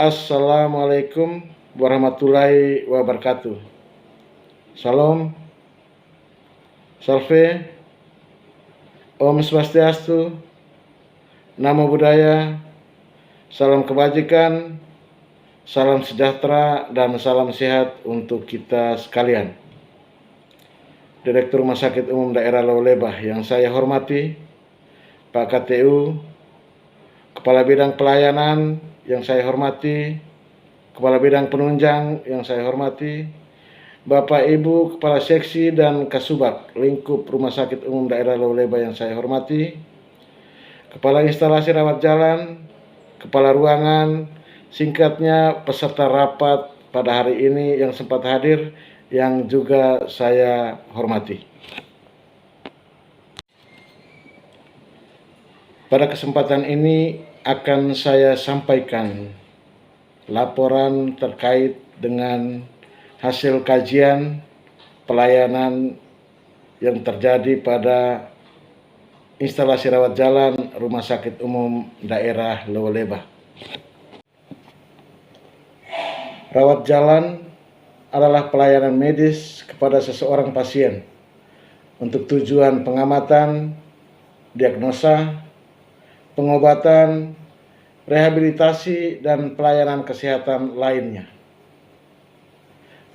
Assalamualaikum warahmatullahi wabarakatuh. Salam, Salve, Om Swastiastu, Namo Buddhaya, salam kebajikan, salam sejahtera, dan salam sehat untuk kita sekalian. Direktur Rumah Sakit Umum Daerah Lewolebah yang saya hormati, Pak KTU, Kepala Bidang Pelayanan yang saya hormati, Kepala Bidang Penunjang yang saya hormati, Bapak Ibu Kepala Seksi dan Kasubag lingkup Rumah Sakit Umum Daerah Lewolebah yang saya hormati, Kepala Instalasi Rawat Jalan, Kepala Ruangan, singkatnya peserta rapat pada hari ini yang sempat hadir yang juga saya hormati. Pada kesempatan ini akan saya sampaikan laporan terkait dengan hasil kajian pelayanan yang terjadi pada instalasi rawat jalan Rumah Sakit Umum Daerah Lewolebah. Rawat jalan adalah pelayanan medis kepada seseorang pasien untuk tujuan pengamatan, diagnosa, pengobatan, rehabilitasi, dan pelayanan kesehatan lainnya.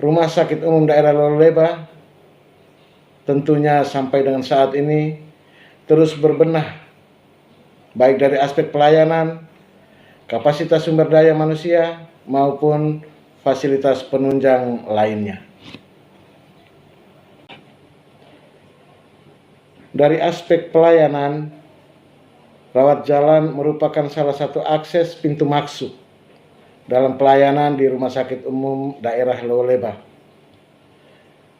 Rumah Sakit Umum Daerah Lewolebah tentunya sampai dengan saat ini terus berbenah, baik dari aspek pelayanan, kapasitas sumber daya manusia, maupun fasilitas penunjang lainnya. Dari aspek pelayanan, rawat jalan merupakan salah satu akses pintu masuk dalam pelayanan di Rumah Sakit Umum Daerah Lewolebah,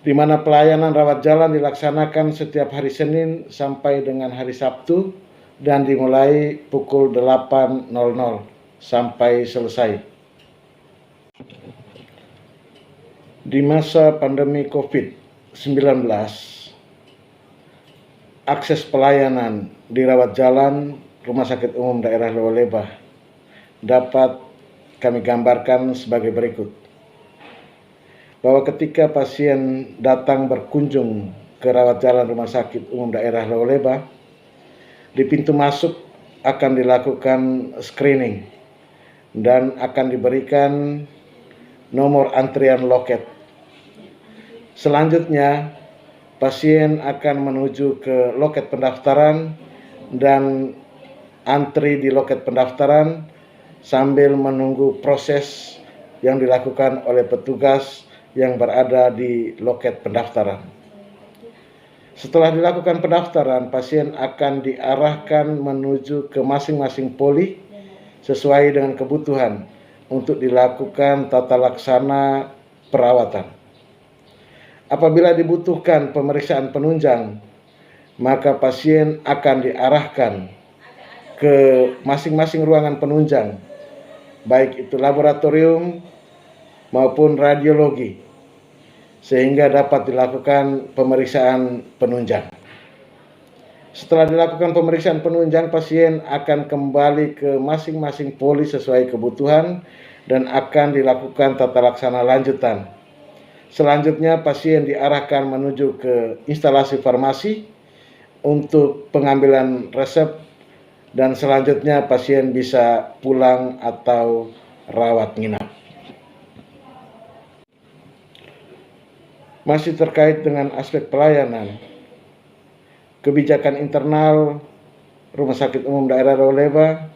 di mana pelayanan rawat jalan dilaksanakan setiap hari Senin sampai dengan hari Sabtu dan dimulai pukul 8.00 sampai selesai. Di masa pandemi COVID-19, akses pelayanan di rawat jalan Rumah Sakit Umum Daerah Lewolebah dapat kami gambarkan sebagai berikut. Bahwa ketika pasien datang berkunjung ke rawat jalan Rumah Sakit Umum Daerah Lewolebah, di pintu masuk akan dilakukan screening dan akan diberikan nomor antrian loket. Selanjutnya, pasien akan menuju ke loket pendaftaran dan antri di loket pendaftaran sambil menunggu proses yang dilakukan oleh petugas yang berada di loket pendaftaran. Setelah dilakukan pendaftaran, pasien akan diarahkan menuju ke masing-masing poli sesuai dengan kebutuhan untuk dilakukan tata laksana perawatan. Apabila dibutuhkan pemeriksaan penunjang, maka pasien akan diarahkan ke masing-masing ruangan penunjang, baik itu laboratorium maupun radiologi, sehingga dapat dilakukan pemeriksaan penunjang. Setelah dilakukan pemeriksaan penunjang, pasien akan kembali ke masing-masing poli sesuai kebutuhan dan akan dilakukan tata laksana lanjutan. Selanjutnya, pasien diarahkan menuju ke instalasi farmasi untuk pengambilan resep, dan selanjutnya pasien bisa pulang atau rawat nginap. Masih terkait dengan aspek pelayanan, kebijakan internal Rumah Sakit Umum Daerah Lewolebah,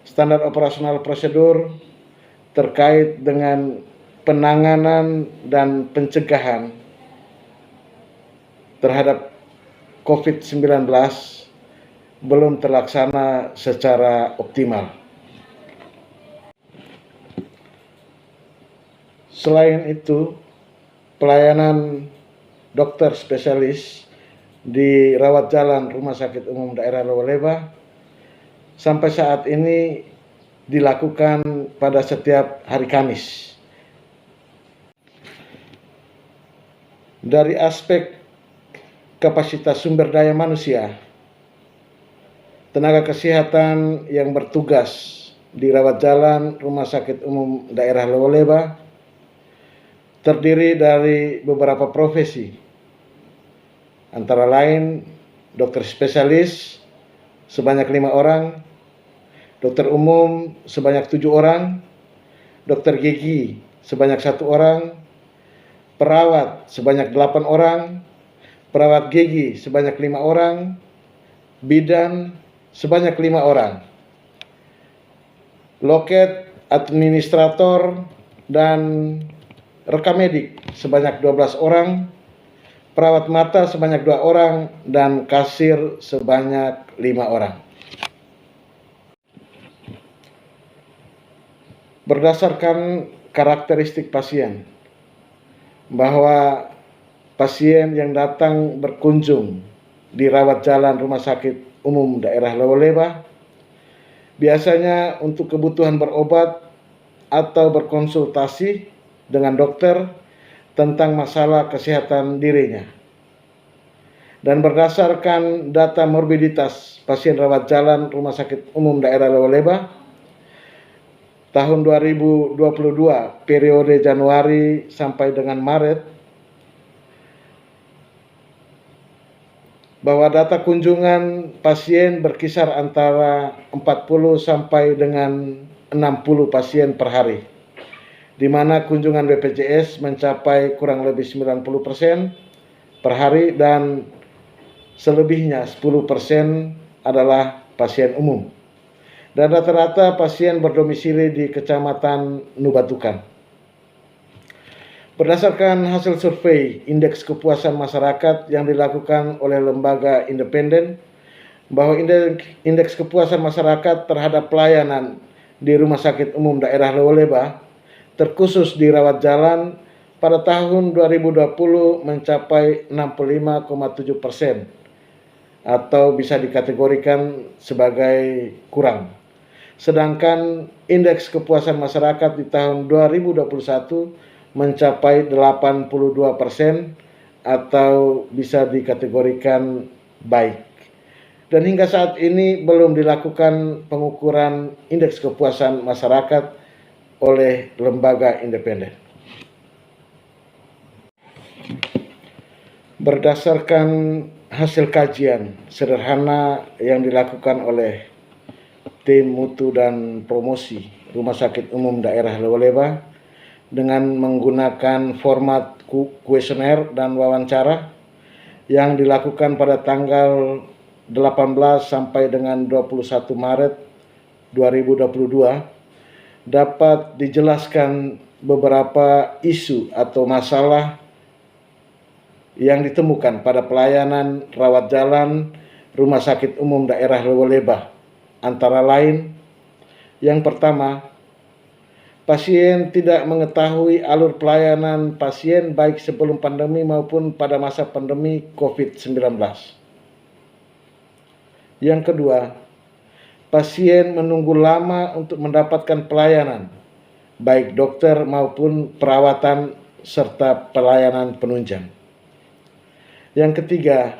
standar operasional prosedur terkait dengan penanganan dan pencegahan terhadap COVID-19 belum terlaksana secara optimal. Selain itu, pelayanan dokter spesialis di rawat jalan Rumah Sakit Umum Daerah Lewolebah sampai saat ini dilakukan pada setiap hari Kamis. Dari aspek kapasitas sumber daya manusia, tenaga kesehatan yang bertugas dirawat jalan Rumah Sakit Umum Daerah Lewoleba terdiri dari beberapa profesi, antara lain dokter spesialis sebanyak 5 orang, dokter umum sebanyak 7 orang, dokter gigi sebanyak 1 orang, perawat sebanyak 8 orang, perawat gigi sebanyak 5 orang, bidan sebanyak 5 orang, loket, administrator, dan rekam medik sebanyak 12 orang, perawat mata sebanyak 2 orang, dan kasir sebanyak 5 orang. Berdasarkan karakteristik pasien, bahwa pasien yang datang berkunjung di rawat jalan Rumah Sakit Umum Daerah Lewoleba biasanya untuk kebutuhan berobat atau berkonsultasi dengan dokter tentang masalah kesehatan dirinya. Dan berdasarkan data morbiditas pasien rawat jalan Rumah Sakit Umum Daerah Lewoleba tahun 2022 periode Januari sampai dengan Maret, bahwa data kunjungan pasien berkisar antara 40 sampai dengan 60 pasien per hari, di mana kunjungan BPJS mencapai kurang lebih 90% per hari dan selebihnya 10% adalah pasien umum. Dan rata-rata pasien berdomisili di Kecamatan Nubatukan. Berdasarkan hasil survei indeks kepuasan masyarakat yang dilakukan oleh lembaga independen, bahwa indeks kepuasan masyarakat terhadap pelayanan di Rumah Sakit Umum Daerah Lewoleba, terkhusus di rawat jalan, pada tahun 2020 mencapai 65,7%, atau bisa dikategorikan sebagai kurang. Sedangkan indeks kepuasan masyarakat di tahun 2021 mencapai 82%, atau bisa dikategorikan baik. Dan hingga saat ini belum dilakukan pengukuran indeks kepuasan masyarakat oleh lembaga independen. Berdasarkan hasil kajian sederhana yang dilakukan oleh tim mutu dan promosi Rumah Sakit Umum Daerah Lewoleba dengan menggunakan format kuesioner dan wawancara yang dilakukan pada tanggal 18 sampai dengan 21 Maret 2022, dapat dijelaskan beberapa isu atau masalah yang ditemukan pada pelayanan rawat jalan Rumah Sakit Umum Daerah Lewoleba. Antara lain, yang pertama, pasien tidak mengetahui alur pelayanan pasien baik sebelum pandemi maupun pada masa pandemi COVID-19. Yang kedua, pasien menunggu lama untuk mendapatkan pelayanan, baik dokter maupun perawatan serta pelayanan penunjang. Yang ketiga,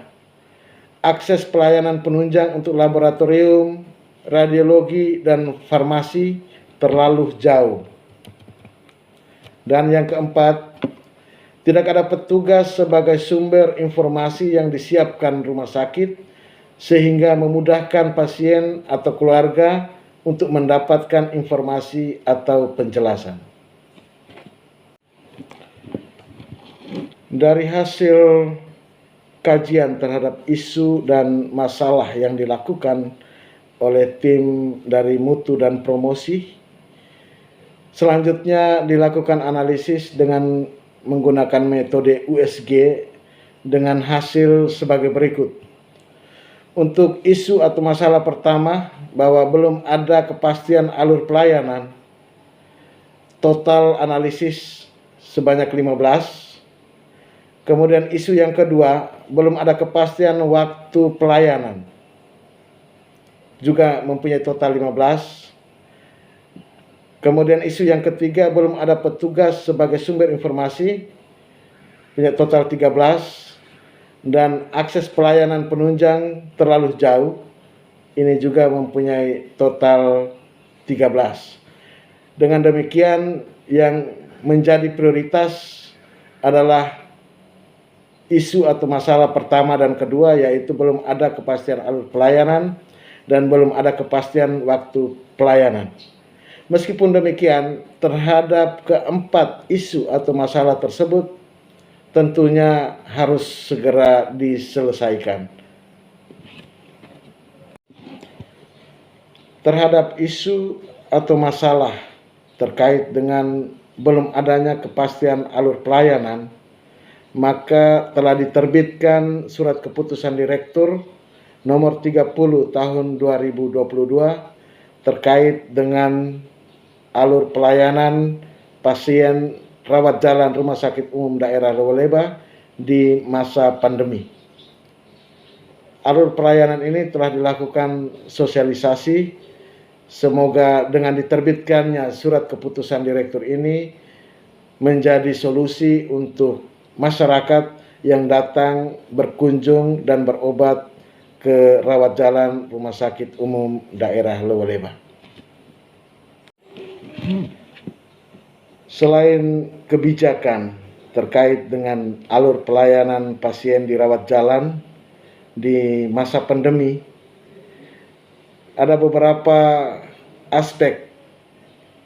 akses pelayanan penunjang untuk laboratorium, radiologi, dan farmasi terlalu jauh. Dan yang keempat, tidak ada petugas sebagai sumber informasi yang disiapkan rumah sakit sehingga memudahkan pasien atau keluarga untuk mendapatkan informasi atau penjelasan. Dari hasil kajian terhadap isu dan masalah yang dilakukan oleh tim dari mutu dan promosi, selanjutnya dilakukan analisis dengan menggunakan metode USG dengan hasil sebagai berikut. Untuk isu atau masalah pertama, bahwa belum ada kepastian alur pelayanan, total analisis sebanyak 15. Kemudian isu yang kedua, belum ada kepastian waktu pelayanan, juga mempunyai total 15. Kemudian isu yang ketiga, belum ada petugas sebagai sumber informasi, punya total 13. Dan akses pelayanan penunjang terlalu jauh, ini juga mempunyai total Dengan demikian, yang menjadi prioritas adalah isu atau masalah pertama dan kedua, yaitu belum ada kepastian alur pelayanan dan belum ada kepastian waktu pelayanan. Meskipun demikian, terhadap keempat isu atau masalah tersebut tentunya harus segera diselesaikan. Terhadap isu atau masalah terkait dengan belum adanya kepastian alur pelayanan, maka telah diterbitkan surat keputusan Direktur nomor 30 tahun 2022 terkait dengan alur pelayanan pasien rawat jalan Rumah Sakit Umum Daerah Lowoleba di masa pandemi. Alur pelayanan ini telah dilakukan sosialisasi. Semoga dengan diterbitkannya surat keputusan Direktur ini menjadi solusi untuk masyarakat yang datang berkunjung dan berobat ke rawat jalan Rumah Sakit Umum Daerah Lowoleba. Selain kebijakan terkait dengan alur pelayanan pasien di rawat jalan di masa pandemi, ada beberapa aspek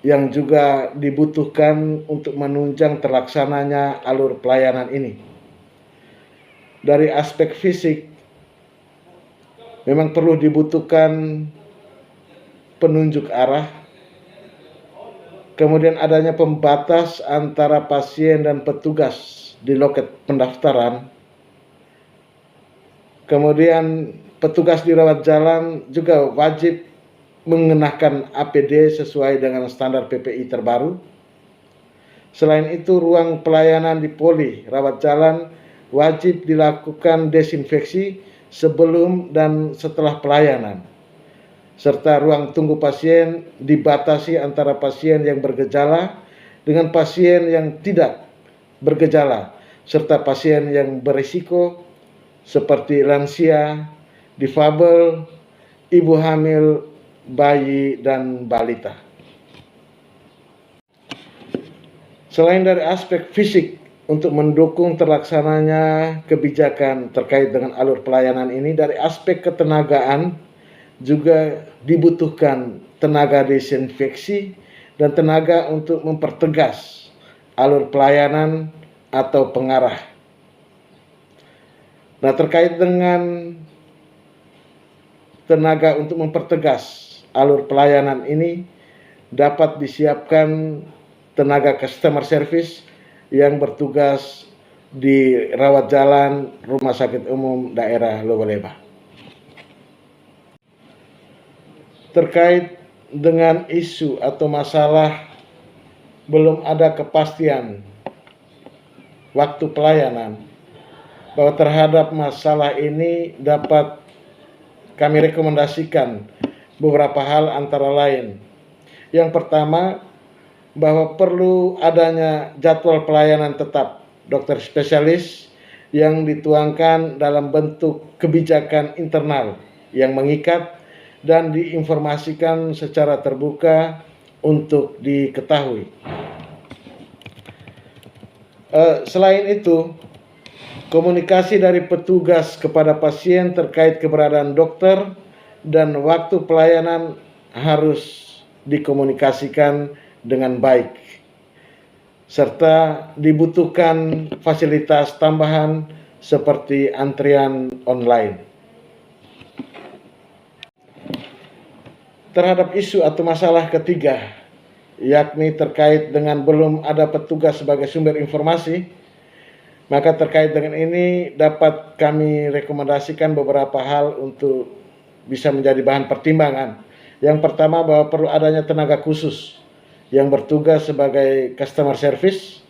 yang juga dibutuhkan untuk menunjang terlaksananya alur pelayanan ini. Dari aspek fisik, memang perlu dibutuhkan penunjuk arah, kemudian adanya pembatas antara pasien dan petugas di loket pendaftaran, kemudian petugas di rawat jalan juga wajib mengenakan APD sesuai dengan standar PPI terbaru. Selain itu, ruang pelayanan di poli rawat jalan wajib dilakukan desinfeksi sebelum dan setelah pelayanan. Serta ruang tunggu pasien dibatasi antara pasien yang bergejala dengan pasien yang tidak bergejala, serta pasien yang berisiko seperti lansia, difabel, ibu hamil, bayi, dan balita. Selain dari aspek fisik, untuk mendukung terlaksananya kebijakan terkait dengan alur pelayanan ini, dari aspek ketenagaan juga dibutuhkan tenaga desinfeksi dan tenaga untuk mempertegas alur pelayanan atau pengarah. Nah, terkait dengan tenaga untuk mempertegas alur pelayanan ini, dapat disiapkan tenaga customer service yang bertugas di rawat jalan Rumah Sakit Umum Daerah Lowoleba. Terkait dengan isu atau masalah belum ada kepastian waktu pelayanan, bahwa terhadap masalah ini dapat kami rekomendasikan beberapa hal, antara lain. Yang pertama, bahwa perlu adanya jadwal pelayanan tetap dokter spesialis yang dituangkan dalam bentuk kebijakan internal yang mengikat dan diinformasikan secara terbuka untuk diketahui. Selain itu, komunikasi dari petugas kepada pasien terkait keberadaan dokter dan waktu pelayanan harus dikomunikasikan dengan baik, serta dibutuhkan fasilitas tambahan seperti antrian online. Terhadap isu atau masalah ketiga, yakni terkait dengan belum ada petugas sebagai sumber informasi, maka terkait dengan ini dapat kami rekomendasikan beberapa hal untuk bisa menjadi bahan pertimbangan. Yang pertama, bahwa perlu adanya tenaga khusus yang bertugas sebagai customer service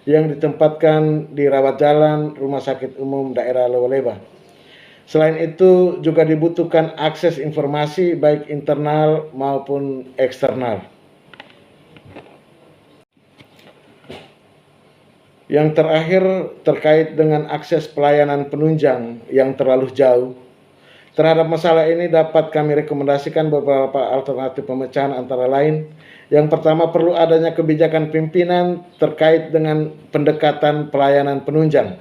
yang ditempatkan di rawat jalan Rumah Sakit Umum Daerah Lowoleba. Selain itu juga dibutuhkan akses informasi baik internal maupun eksternal. Yang terakhir, terkait dengan akses pelayanan penunjang yang terlalu jauh, Terhadap masalah ini dapat kami rekomendasikan beberapa alternatif pemecahan, antara lain: yang pertama, perlu adanya kebijakan pimpinan terkait dengan pendekatan pelayanan penunjang.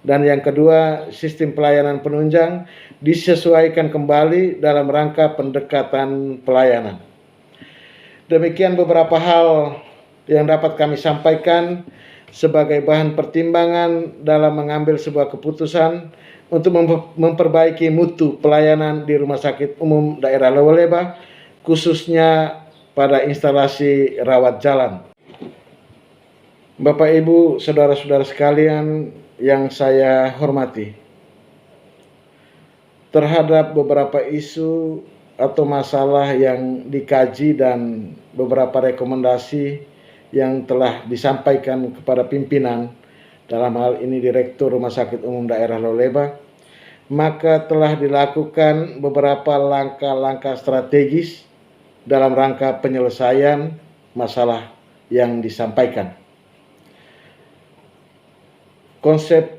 Dan yang kedua, sistem pelayanan penunjang disesuaikan kembali dalam rangka pendekatan pelayanan. Demikian beberapa hal yang dapat kami sampaikan sebagai bahan pertimbangan dalam mengambil sebuah keputusan untuk memperbaiki mutu pelayanan di Rumah Sakit Umum Daerah Lewoleba, khususnya pada instalasi rawat jalan. Bapak, Ibu, saudara-saudara sekalian yang saya hormati, terhadap beberapa isu atau masalah yang dikaji dan beberapa rekomendasi yang telah disampaikan kepada pimpinan, dalam hal ini Direktur Rumah Sakit Umum Daerah Lewoleba, maka telah dilakukan beberapa langkah-langkah strategis dalam rangka penyelesaian masalah yang disampaikan. Konsep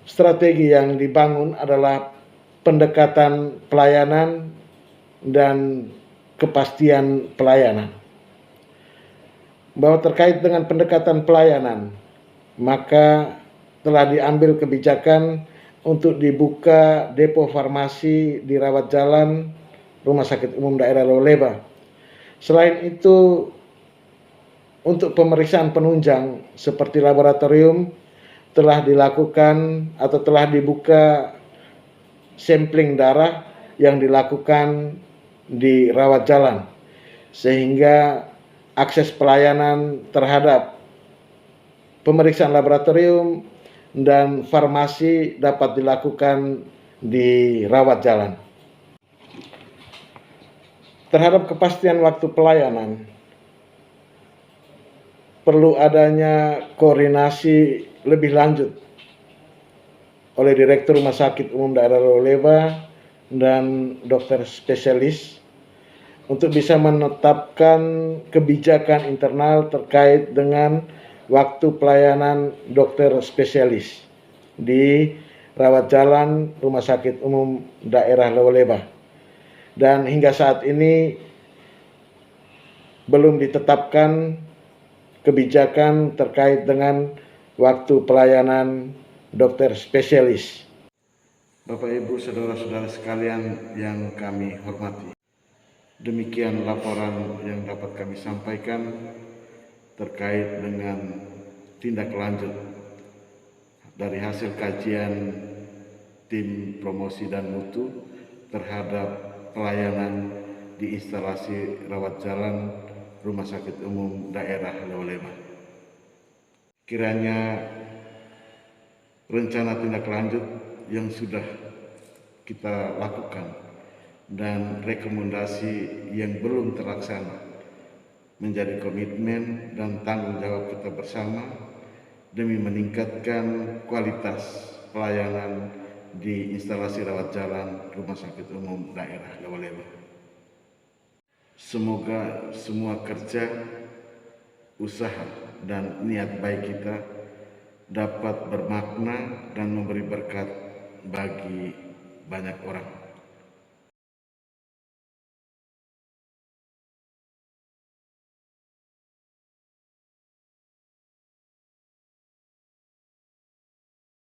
strategi yang dibangun adalah pendekatan pelayanan dan kepastian pelayanan. Bahwa terkait dengan pendekatan pelayanan, maka telah diambil kebijakan untuk dibuka depo farmasi di rawat jalan Rumah Sakit Umum Daerah Lewoleba. Selain itu, untuk pemeriksaan penunjang seperti laboratorium telah dilakukan atau telah dibuka sampling darah yang dilakukan di rawat jalan, sehingga akses pelayanan terhadap pemeriksaan laboratorium dan farmasi dapat dilakukan di rawat jalan. Terhadap kepastian waktu pelayanan, perlu adanya koordinasi lebih lanjut oleh Direktur Rumah Sakit Umum Daerah Lewoleba dan dokter spesialis untuk bisa menetapkan kebijakan internal terkait dengan waktu pelayanan dokter spesialis di rawat jalan Rumah Sakit Umum Daerah Lewoleba. Dan hingga saat ini belum ditetapkan kebijakan terkait dengan waktu pelayanan dokter spesialis. Bapak, Ibu, saudara-saudara sekalian yang kami hormati, demikian laporan yang dapat kami sampaikan terkait dengan tindak lanjut dari hasil kajian tim promosi dan mutu terhadap pelayanan di instalasi rawat jalan Rumah Sakit Umum Daerah Lewoleba. Kiranya rencana tindak lanjut yang sudah kita lakukan dan rekomendasi yang belum terlaksana menjadi komitmen dan tanggung jawab kita bersama demi meningkatkan kualitas pelayanan di instalasi rawat jalan Rumah Sakit Umum Daerah Lewoleba. Semoga semua kerja, usaha, dan niat baik kita dapat bermakna dan memberi berkat bagi banyak orang.